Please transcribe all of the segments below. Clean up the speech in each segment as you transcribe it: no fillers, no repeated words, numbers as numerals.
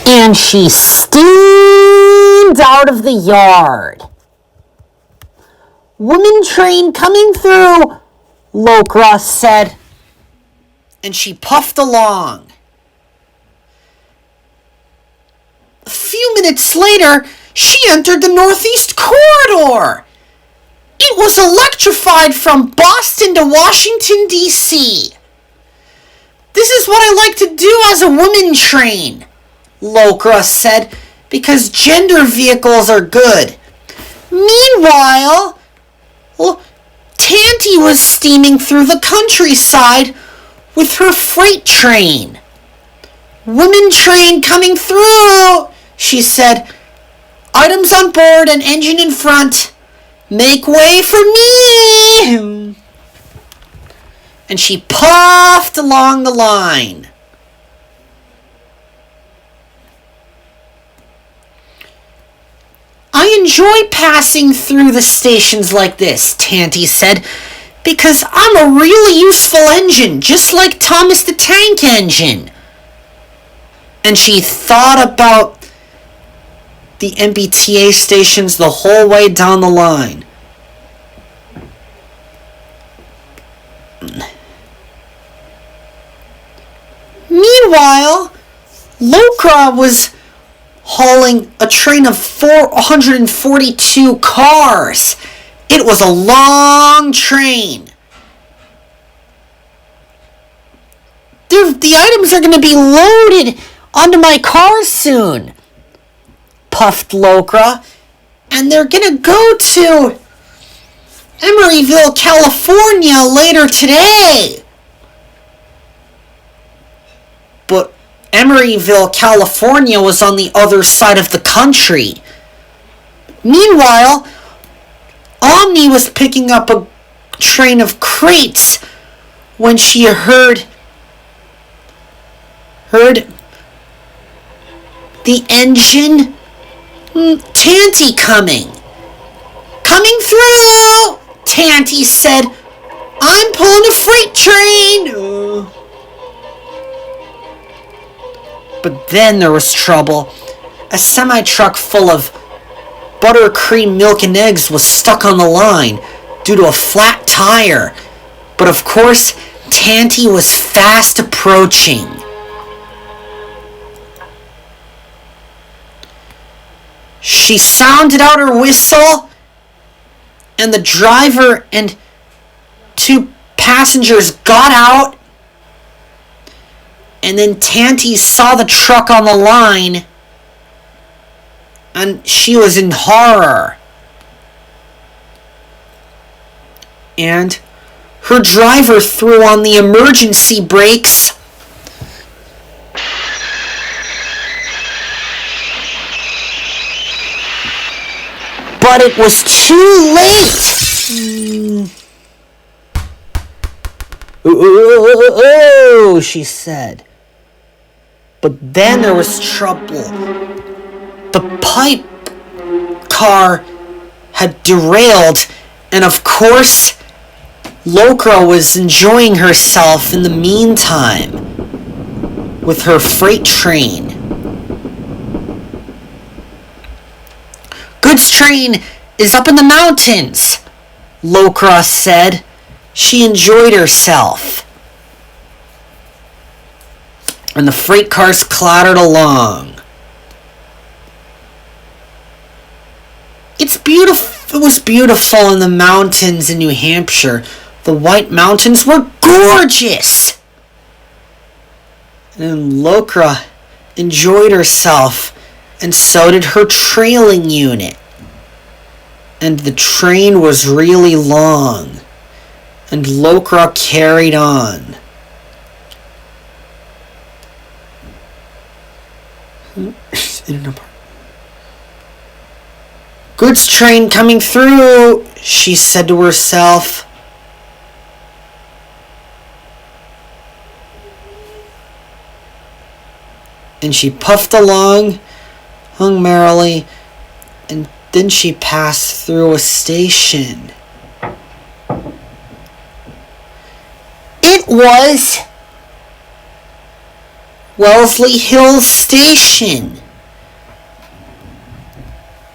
and she steamed out of the yard. "Woman train coming through," Lokra said, and she puffed along. A few minutes later, she entered the Northeast Corridor. It was electrified from Boston to Washington, D.C. "This is what I like to do as a woman train," Lokra said, "because gender vehicles are good." Meanwhile, Tanty was steaming through the countryside with her freight train. "Women train coming through," she said. "Items on board and engine in front. Make way for me." And she puffed along the line. "I enjoy passing through the stations like this," Tanty said, "because I'm a really useful engine, just like Thomas the Tank Engine." And she thought about the MBTA stations the whole way down the line. Meanwhile, Lokra was hauling a train of 442 cars. It was a long train. "The items are going to be loaded onto my cars soon," puffed Lokra, "and they're going to go to Emeryville, California later today." But Emeryville, California was on the other side of the country. Meanwhile, Omni was picking up a train of crates when she heard the engine Tanty coming. "Coming through," Tanty said. "I'm pulling a freight train." But then there was trouble. A semi-truck full of buttercream milk and eggs was stuck on the line due to a flat tire. But of course, Tanty was fast approaching. She sounded out her whistle, and the driver and two passengers got out. And then Tanty saw the truck on the line, and she was in horror. And her driver threw on the emergency brakes. But it was too late. "Oh," she said. But then there was trouble. The pipe car had derailed, and of course, Lokra was enjoying herself in the meantime with her freight train. "Goods train is up in the mountains," Lokra said. She enjoyed herself. And the freight cars clattered along. It was beautiful in the mountains in New Hampshire. The White Mountains were gorgeous. And Lokra enjoyed herself, and so did her trailing unit. And the train was really long, and Lokra carried on. "Goods train coming through," she said to herself. And she puffed along, hung merrily, and then she passed through a station. It was Wellesley Hills Station.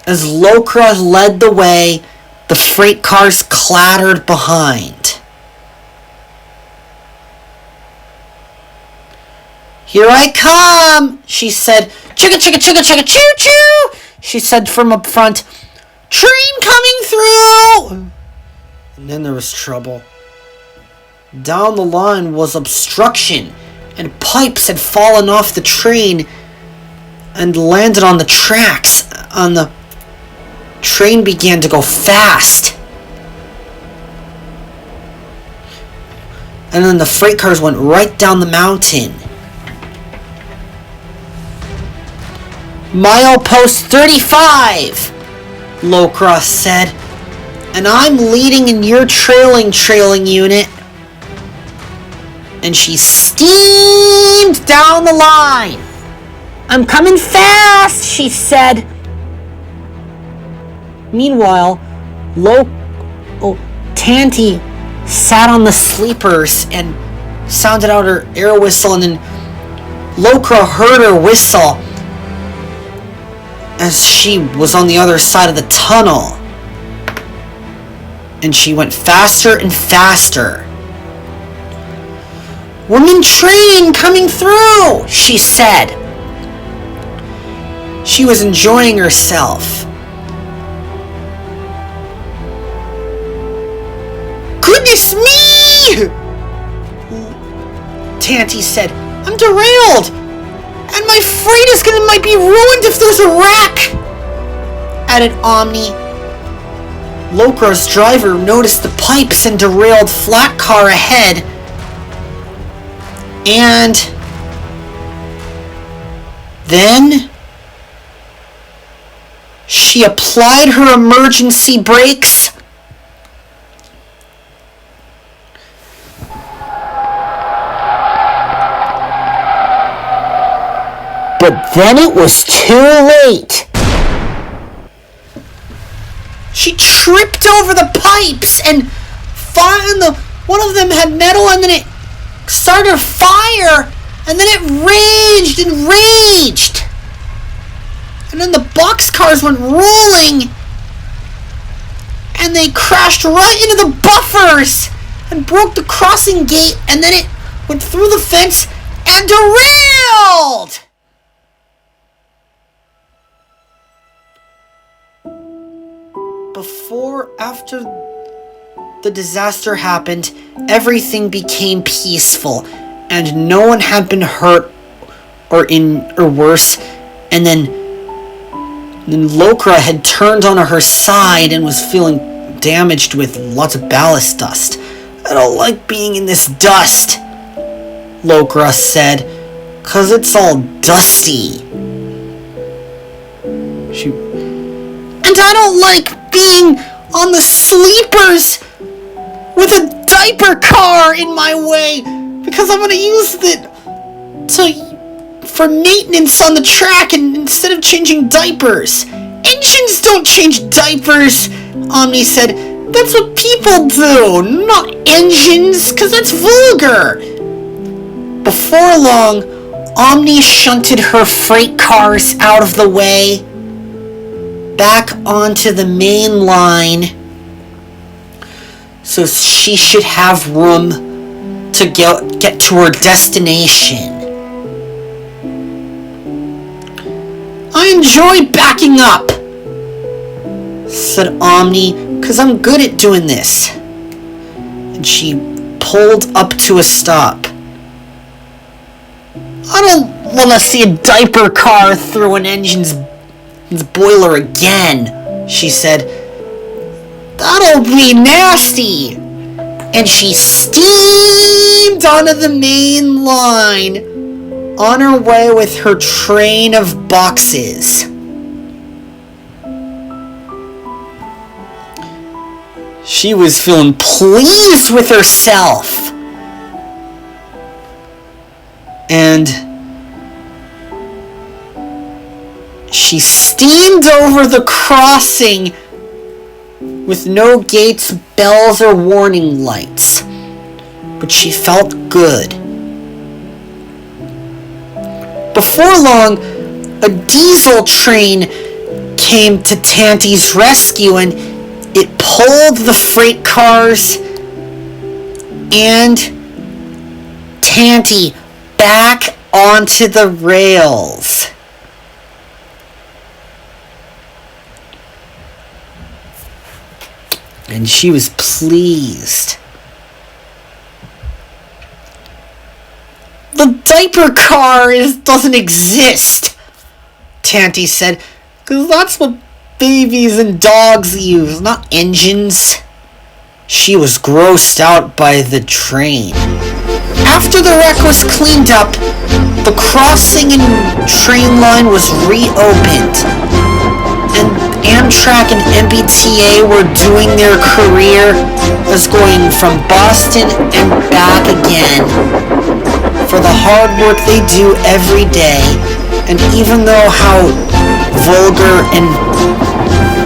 As Lokra led the way, the freight cars clattered behind. "Here I come," she said. "Chugga, chugga, chugga, chugga, choo-choo," she said from up front. "Train coming through!" And then there was trouble. Down the line was obstruction, and pipes had fallen off the train and landed on the tracks. The train began to go fast. And then the freight cars went right down the mountain. "Milepost 35, Lokra said, "and I'm leading and you're trailing unit." And she steamed down the line. "I'm coming fast," she said. Meanwhile, Tanty sat on the sleepers and sounded out her air whistle, and then Lokra heard her whistle as she was on the other side of the tunnel. And she went faster and faster. "Woman train coming through," she said. She was enjoying herself. "Goodness me!" Tanty said. "I'm derailed, and my freight might be ruined if there's a wreck," added Omni. Lokra's driver noticed the pipes and derailed flat car ahead, and then she applied her emergency brakes. But then it was too late. She tripped over the pipes, and one of them had metal, and then it started a fire, and then it raged and raged. And then the boxcars went rolling, and they crashed right into the buffers and broke the crossing gate, and then it went through the fence and derailed. After the disaster happened, everything became peaceful, and no one had been hurt or worse. And then Lokra had turned on her side and was feeling damaged with lots of ballast dust. "I don't like being in this dust," Lokra said, "'cause it's all dusty. And I don't like being on the sleepers with a diaper car in my way, because I'm going to use it for maintenance on the track and instead of changing diapers. Engines don't change diapers," Omni said. "That's what people do, not engines, because that's vulgar." Before long, Omni shunted her freight cars out of the way, back onto the main line, so she should have room to get to her destination. "I enjoy backing up," said Omni, "'cause I'm good at doing this." And she pulled up to a stop. "I don't want to see a diaper car through an engine's boiler again," she said. "That'll be nasty." And she steamed onto the main line, on her way with her train of boxes. She was feeling pleased with herself. And she steamed over the crossing with no gates, bells, or warning lights. But she felt good. before long, a diesel train came to Tanty's rescue, and it pulled the freight cars and Tanty back onto the rails. And she was pleased. The diaper car doesn't exist, Tanty said, because that's what babies and dogs use, not engines. She was grossed out by the train. After the wreck was cleaned up, the crossing and train line was reopened, and Amtrak and MBTA were doing their career as going from Boston and back again for the hard work they do every day. And even though how vulgar and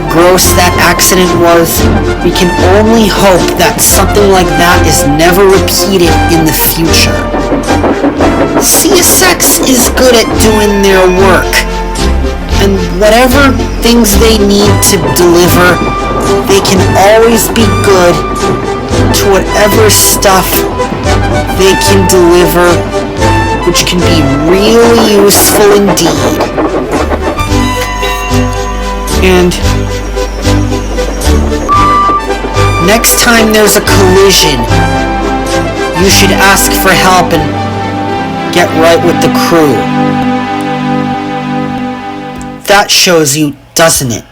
gross that accident was, we can only hope that something like that is never repeated in the future. CSX is good at doing their work, and whatever things they need to deliver, they can always be good to whatever stuff they can deliver, which can be really useful indeed. And next time there's a collision, you should ask for help and get right with the crew. That shows you, doesn't it?